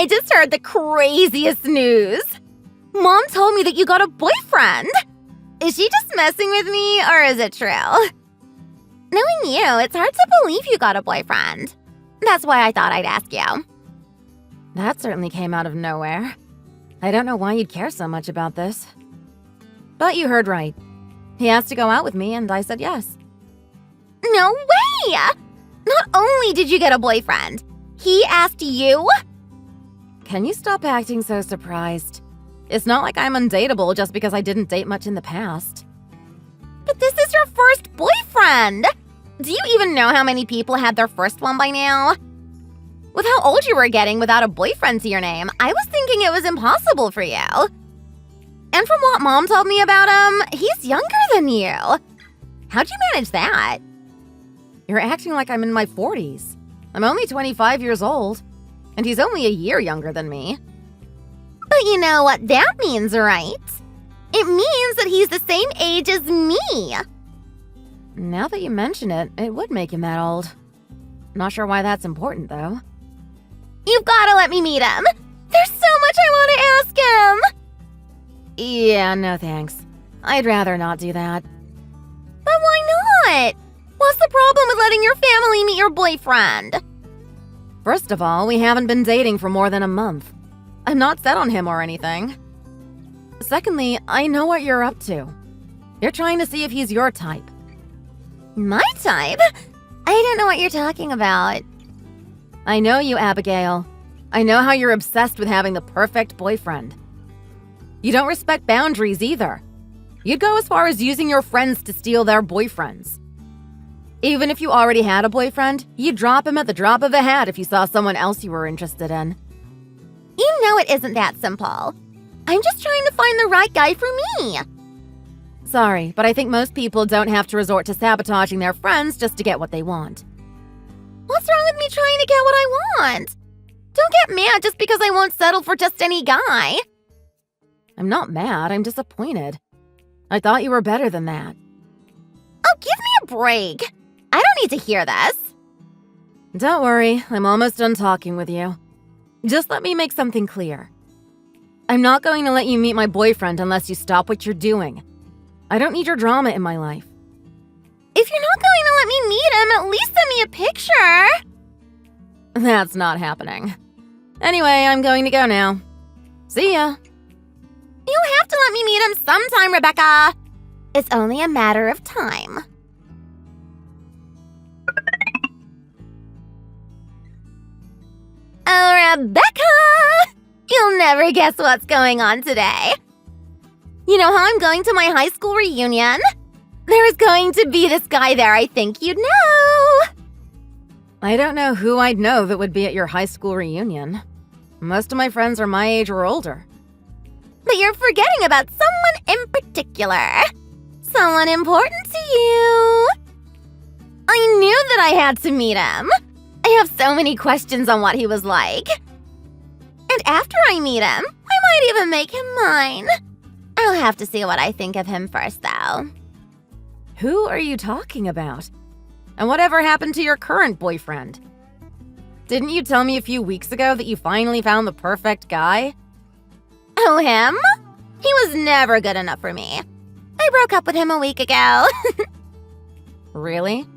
I just heard the craziest news. Mom told me that you got a boyfriend. Is she just messing with me, or is it true? Knowing you, it's hard to believe you got a boyfriend. That's why I thought I'd ask you. That certainly came out of nowhere. I don't know why you'd care so much about this. But you heard right. He asked to go out with me, and I said yes. No way! Not only did you get a boyfriend, he asked you? Can you stop acting so surprised? It's not like I'm undateable just because I didn't date much in the past. But this is your first boyfriend! Do you even know how many people had their first one by now? With how old you were getting without a boyfriend to your name, I was thinking it was impossible for you. And from what Mom told me about him, he's younger than you. How'd you manage that? You're acting like I'm in my 40s. I'm only 25 years old, and he's only a year younger than me. But you know what that means, right? It means that he's the same age as me. Now that you mention it, it would make him that old. Not sure why that's important, though. You've gotta let me meet him. There's so much I want to ask him. Yeah, no thanks. I'd rather not do that. But why not? What's the problem with letting your family meet your boyfriend? First of all, we haven't been dating for more than a month. I'm not set on him or anything. Secondly, I know what you're up to. You're trying to see if he's your type. My type? I don't know what you're talking about. I know you, Abigail. I know how you're obsessed with having the perfect boyfriend. You don't respect boundaries either. You'd go as far as using your friends to steal their boyfriends. Even if you already had a boyfriend, you'd drop him at the drop of a hat if you saw someone else you were interested in. You know it isn't that simple. I'm just trying to find the right guy for me. Sorry, but I think most people don't have to resort to sabotaging their friends just to get what they want. What's wrong with me trying to get what I want? Don't get mad just because I won't settle for just any guy. I'm not mad, I'm disappointed. I thought you were better than that. Oh, give me a break. I don't need to hear this. Don't worry, I'm almost done talking with you. Just let me make something clear. I'm not going to let you meet my boyfriend unless you stop what you're doing. I don't need your drama in my life. If you're not going to let me meet him, at least send me a picture. That's not happening. Anyway, I'm going to go now. See ya. You have to let me meet him sometime, Rebecca. It's only a matter of time. Oh, Rebecca! You'll never guess what's going on today. You know how I'm going to my high school reunion? There's going to be this guy there I think you'd know. I don't know who I'd know that would be at your high school reunion. Most of my friends are my age or older. But you're forgetting about someone in particular. Someone important to you. I knew that I had to meet him. I have so many questions on what he was like. And after I meet him, I might even make him mine. I'll have to see what I think of him first, though. Who are you talking about? And whatever happened to your current boyfriend? Didn't you tell me a few weeks ago that you finally found the perfect guy? Oh, him? He was never good enough for me. I broke up with him a week ago. Really?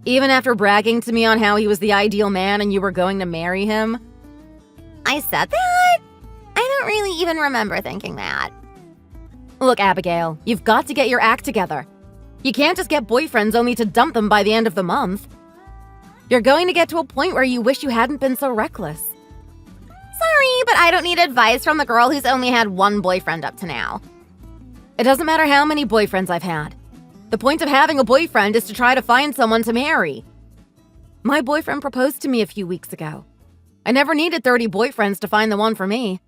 Even after bragging to me on how he was the ideal man and you were going to marry him? I said that? I don't really even remember thinking that. Look, Abigail, you've got to get your act together. You can't just get boyfriends only to dump them by the end of the month. You're going to get to a point where you wish you hadn't been so reckless. Sorry, but I don't need advice from the girl who's only had one boyfriend up to now. It doesn't matter how many boyfriends I've had. The point of having a boyfriend is to try to find someone to marry. My boyfriend proposed to me a few weeks ago. I never needed 30 boyfriends to find the one for me.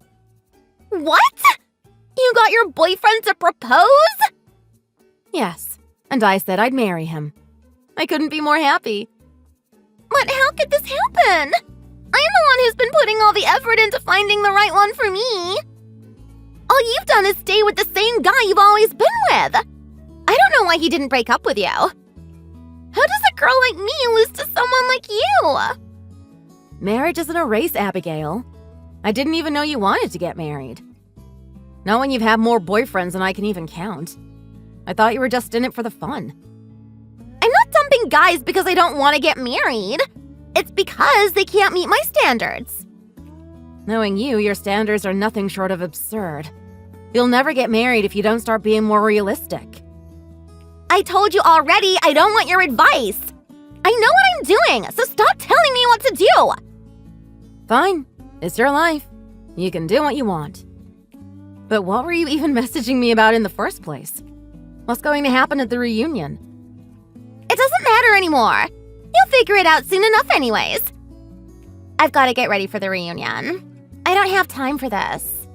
What? You got your boyfriend to propose? Yes, and I said I'd marry him. I couldn't be more happy. But how could this happen? I'm the one who's been putting all the effort into finding the right one for me. All you've done is stay with the same guy you've always been with. I don't know why he didn't break up with you. How does a girl like me lose to someone like you? Marriage isn't a race, Abigail. I didn't even know you wanted to get married. Not when you've had more boyfriends than I can even count. I thought you were just in it for the fun. I'm not dumping guys because I don't want to get married. It's because they can't meet my standards. Knowing you, your standards are nothing short of absurd. You'll never get married if you don't start being more realistic. I told you already I don't want your advice. I know what I'm doing, so stop telling me what to do. Fine, it's your life. You can do what you want. But what were you even messaging me about in the first place? What's going to happen at the reunion? It doesn't matter anymore. You'll figure it out soon enough anyways. I've got to get ready for the reunion. I don't have time for this.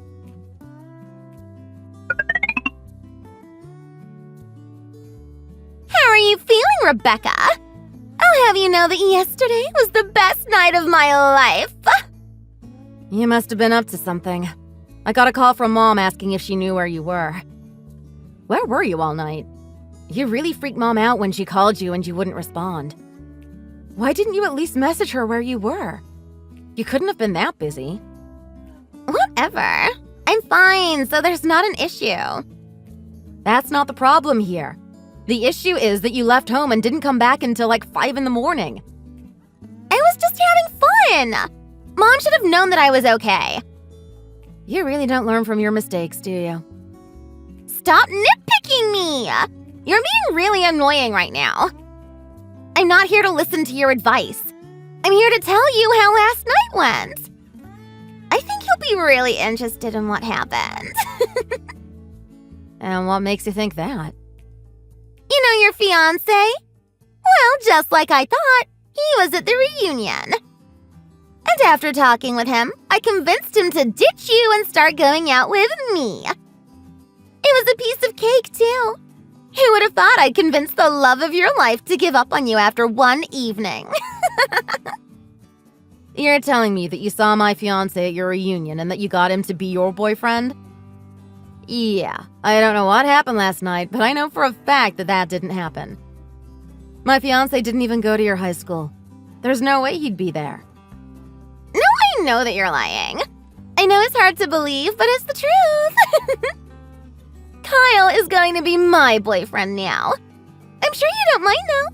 How are you feeling, Rebecca? I'll have you know that yesterday was the best night of my life. You must have been up to something. I got a call from Mom asking if she knew where you were. Where were you all night? You really freaked Mom out when she called you and you wouldn't respond. Why didn't you at least message her where you were? You couldn't have been that busy. Whatever. I'm fine, so there's not an issue. That's not the problem here. The issue is that you left home and didn't come back until like 5 in the morning. I was just having fun. Mom should have known that I was okay. You really don't learn from your mistakes, do you? Stop nitpicking me! You're being really annoying right now. I'm not here to listen to your advice. I'm here to tell you how last night went. I think you'll be really interested in what happened. And what makes you think that? You know your fiancé? Well, just like I thought, he was at the reunion. And after talking with him, I convinced him to ditch you and start going out with me. It was a piece of cake, too. Who would have thought I'd convince the love of your life to give up on you after one evening? You're telling me that you saw my fiancé at your reunion and that you got him to be your boyfriend? Yeah, I don't know what happened last night, but I know for a fact that that didn't happen. My fiancé didn't even go to your high school. There's no way he'd be there. No, I know that you're lying. I know it's hard to believe, but it's the truth. Kyle is going to be my boyfriend now. I'm sure you don't mind, though.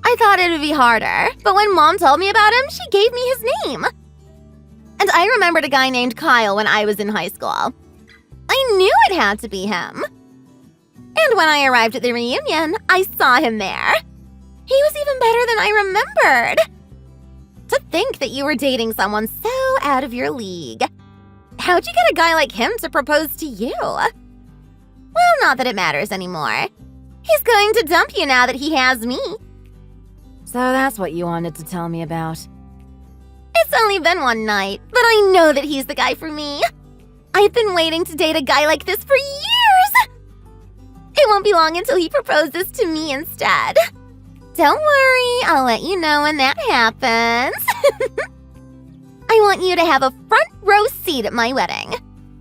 I thought it would be harder, but when Mom told me about him, she gave me his name. And I remembered a guy named Kyle when I was in high school. I knew it had to be him. And when I arrived at the reunion, I saw him there. He was even better than I remembered. To think that you were dating someone so out of your league. How'd you get a guy like him to propose to you? Well, not that it matters anymore. He's going to dump you now that he has me. So that's what you wanted to tell me about. It's only been one night, but I know that he's the guy for me. I've been waiting to date a guy like this for years. It won't be long until he proposes to me instead. Don't worry, I'll let you know when that happens. I want you to have a front row seat at my wedding.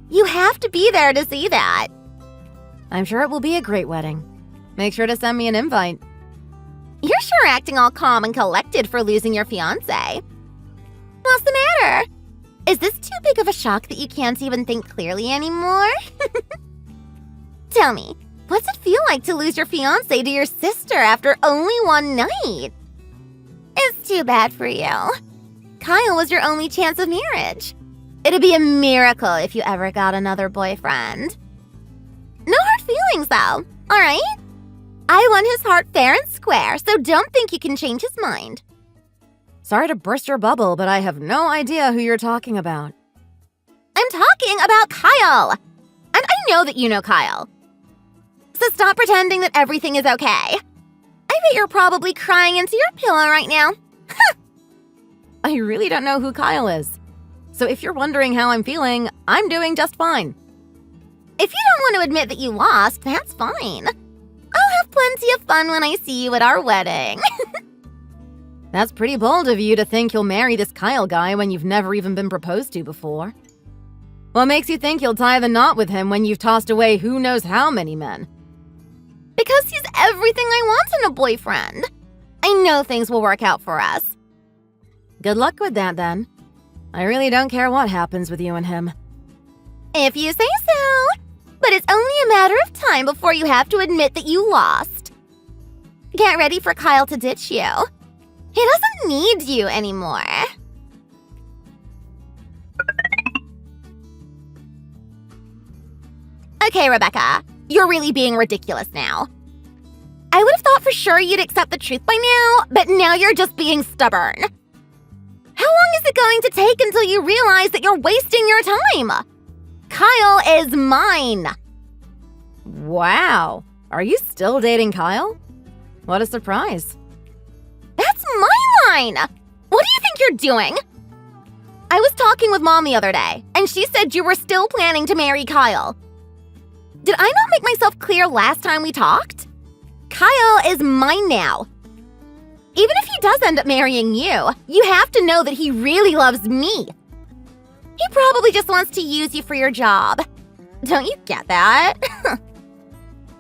You have to be there to see that. I'm sure it will be a great wedding. Make sure to send me an invite. You're sure acting all calm and collected for losing your fiancé. What's the matter? Is this too big of a shock that you can't even think clearly anymore? Tell me, what's it feel like to lose your fiancé to your sister after only one night? It's too bad for you. Kyle was your only chance of marriage. It'd be a miracle if you ever got another boyfriend. No hard feelings, though, all right? I won his heart fair and square, so don't think you can change his mind. Sorry to burst your bubble, but I have no idea who you're talking about. I'm talking about Kyle. And I know that you know Kyle. So stop pretending that everything is okay. I bet you're probably crying into your pillow right now. I really don't know who Kyle is. So if you're wondering how I'm feeling, I'm doing just fine. If you don't want to admit that you lost, that's fine. I'll have plenty of fun when I see you at our wedding. That's pretty bold of you to think you'll marry this Kyle guy when you've never even been proposed to before. What makes you think you'll tie the knot with him when you've tossed away who knows how many men? Because he's everything I want in a boyfriend. I know things will work out for us. Good luck with that, then. I really don't care what happens with you and him. If you say so. But it's only a matter of time before you have to admit that you lost. Get ready for Kyle to ditch you. He doesn't need you anymore. Okay, Rebecca, you're really being ridiculous now. I would have thought for sure you'd accept the truth by now, but now you're just being stubborn. How long is it going to take until you realize that you're wasting your time? Kyle is mine. Wow. Are you still dating Kyle? What a surprise. That's my line. What do you think you're doing? I was talking with Mom the other day, and she said you were still planning to marry Kyle. Did I not make myself clear last time we talked? Kyle is mine now. Even if he does end up marrying you, you have to know that he really loves me. He probably just wants to use you for your job. Don't you get that?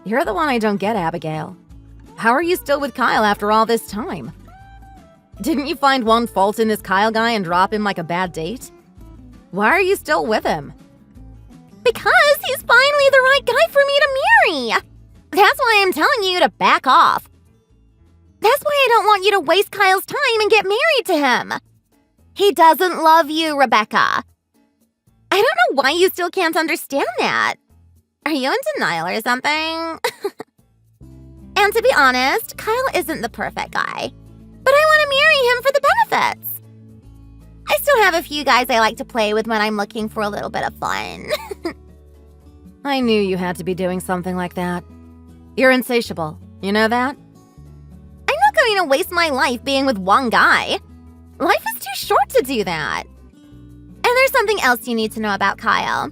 You're the one I don't get, Abigail. How are you still with Kyle after all this time? Didn't you find one fault in this Kyle guy and drop him like a bad date? Why are you still with him? Because he's finally the right guy for me to marry. That's why I'm telling you to back off. That's why I don't want you to waste Kyle's time and get married to him. He doesn't love you, Rebecca. I don't know why you still can't understand that. Are you in denial or something? And to be honest, Kyle isn't the perfect guy. But I want to marry him for the benefits. I still have a few guys I like to play with when I'm looking for a little bit of fun. I knew you had to be doing something like that. You're insatiable. You know that? I'm not going to waste my life being with one guy. Life is too short to do that. And there's something else you need to know about Kyle.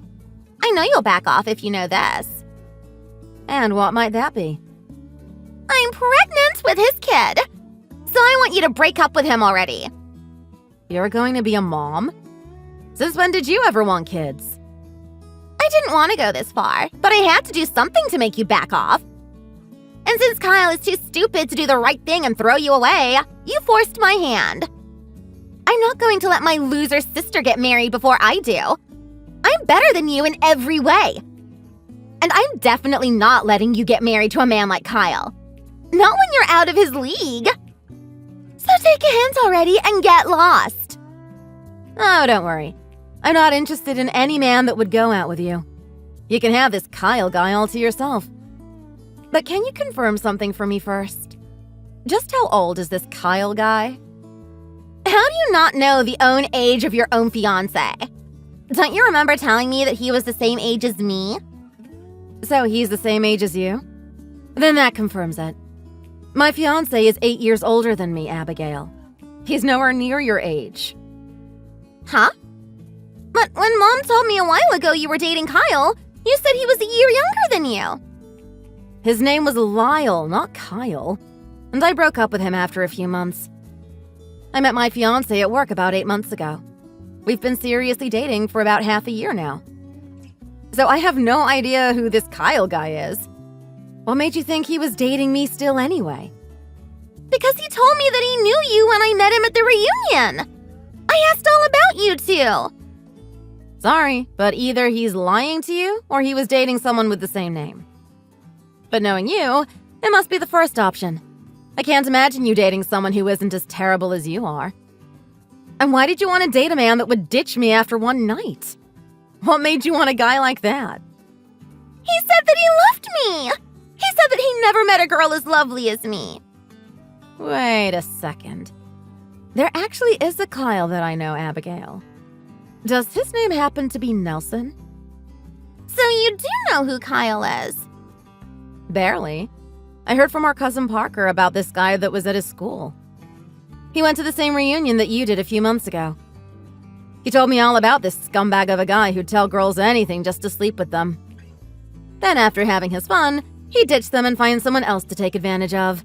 I know you'll back off if you know this. And what might that be? I'm pregnant with his kid. So I want you to break up with him already. You're going to be a mom? Since when did you ever want kids? I didn't want to go this far, but I had to do something to make you back off. And since Kyle is too stupid to do the right thing and throw you away, you forced my hand. I'm not going to let my loser sister get married before I do. I'm better than you in every way. And I'm definitely not letting you get married to a man like Kyle. Not when you're out of his league. So take a hint already and get lost. Oh, don't worry. I'm not interested in any man that would go out with you. You can have this Kyle guy all to yourself. But can you confirm something for me first? Just how old is this Kyle guy? How do you not know the own age of your own fiancé? Don't you remember telling me that he was the same age as me? So he's the same age as you? Then that confirms it. My fiancé is 8 years older than me, Abigail. He's nowhere near your age. Huh? But when Mom told me a while ago you were dating Kyle, you said he was a year younger than you. His name was Lyle, not Kyle. And I broke up with him after a few months. I met my fiancé at work about 8 months ago. We've been seriously dating for about half a year now. So I have no idea who this Kyle guy is. What made you think he was dating me still anyway? Because he told me that he knew you when I met him at the reunion. I asked all about you two. Sorry, but either he's lying to you or he was dating someone with the same name. But knowing you, it must be the first option. I can't imagine you dating someone who isn't as terrible as you are. And why did you want to date a man that would ditch me after one night? What made you want a guy like that? He said that he loved me. He said that he never met a girl as lovely as me. Wait a second. There actually is a Kyle that I know, Abigail. Does his name happen to be Nelson? So you do know who Kyle is? Barely. I heard from our cousin Parker about this guy that was at his school. He went to the same reunion that you did a few months ago. He told me all about this scumbag of a guy who'd tell girls anything just to sleep with them. Then after having his fun, he'd ditch them and find someone else to take advantage of.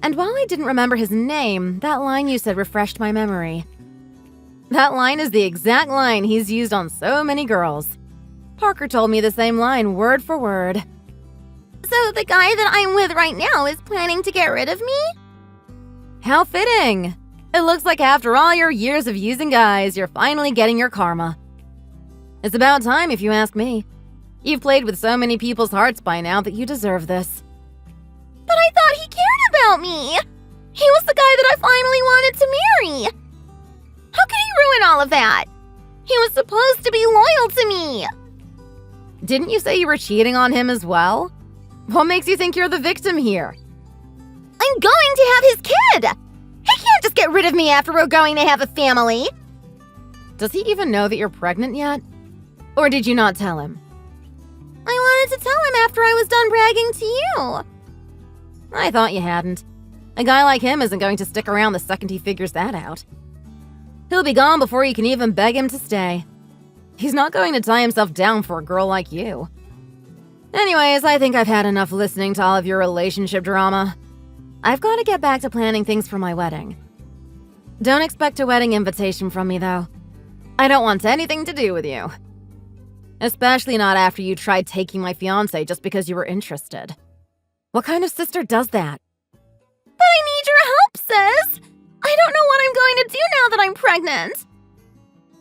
And while I didn't remember his name, that line you said refreshed my memory. That line is the exact line he's used on so many girls. Parker told me the same line word for word. So the guy that I'm with right now is planning to get rid of me? How fitting! It looks like after all your years of using guys, you're finally getting your karma. It's about time, if you ask me. You've played with so many people's hearts by now that you deserve this. But I thought he cared about me! He was the guy that I finally wanted to marry! How could he ruin all of that? He was supposed to be loyal to me! Didn't you say you were cheating on him as well? What makes you think you're the victim here? I'm going to have his kid! He can't just get rid of me after we're going to have a family! Does he even know that you're pregnant yet? Or did you not tell him? I wanted to tell him after I was done bragging to you. I thought you hadn't. A guy like him isn't going to stick around the second he figures that out. He'll be gone before you can even beg him to stay. He's not going to tie himself down for a girl like you. Anyways, I think I've had enough listening to all of your relationship drama. I've got to get back to planning things for my wedding. Don't expect a wedding invitation from me, though. I don't want anything to do with you. Especially not after you tried taking my fiancé just because you were interested. What kind of sister does that? But I need your help, sis! I don't know what I'm going to do now that I'm pregnant.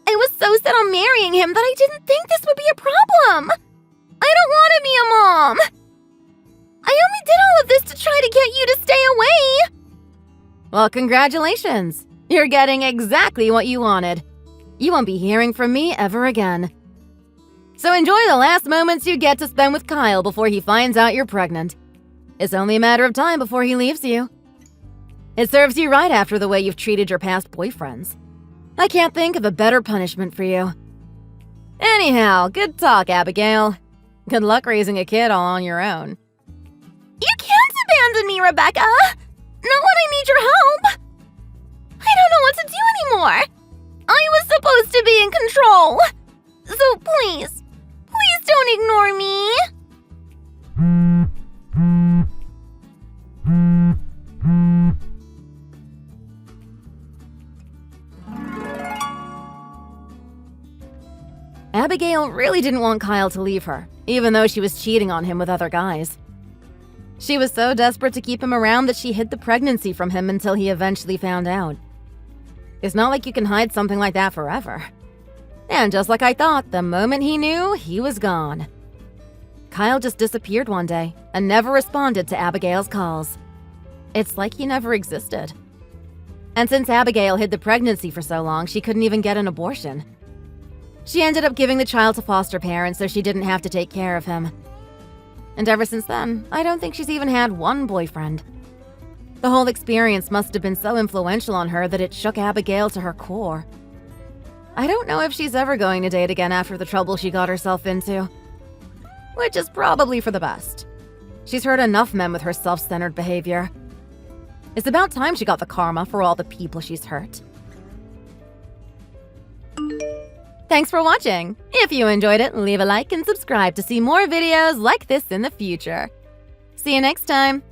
I was so set on marrying him that I didn't think this would be a problem. I don't want to be a mom. I only did all of this to try to get you to stay away. Well, congratulations. You're getting exactly what you wanted. You won't be hearing from me ever again. So enjoy the last moments you get to spend with Kyle before he finds out you're pregnant. It's only a matter of time before he leaves you. It serves you right after the way you've treated your past boyfriends. I can't think of a better punishment for you. Anyhow, good talk, Abigail. Good luck raising a kid all on your own. You can't abandon me, Rebecca! Not when I need your help! I don't know what to do anymore! I was supposed to be in control! So please, please don't ignore me! Abigail really didn't want Kyle to leave her, even though she was cheating on him with other guys. She was so desperate to keep him around that she hid the pregnancy from him until he eventually found out. It's not like you can hide something like that forever. And just like I thought, the moment he knew, he was gone. Kyle just disappeared one day and never responded to Abigail's calls. It's like he never existed. And since Abigail hid the pregnancy for so long, she couldn't even get an abortion. She ended up giving the child to foster parents so she didn't have to take care of him. And ever since then, I don't think she's even had one boyfriend. The whole experience must have been so influential on her that it shook Abigail to her core. I don't know if she's ever going to date again after the trouble she got herself into. Which is probably for the best. She's hurt enough men with her self-centered behavior. It's about time she got the karma for all the people she's hurt. Thanks for watching! If you enjoyed it, leave a like and subscribe to see more videos like this in the future. See you next time!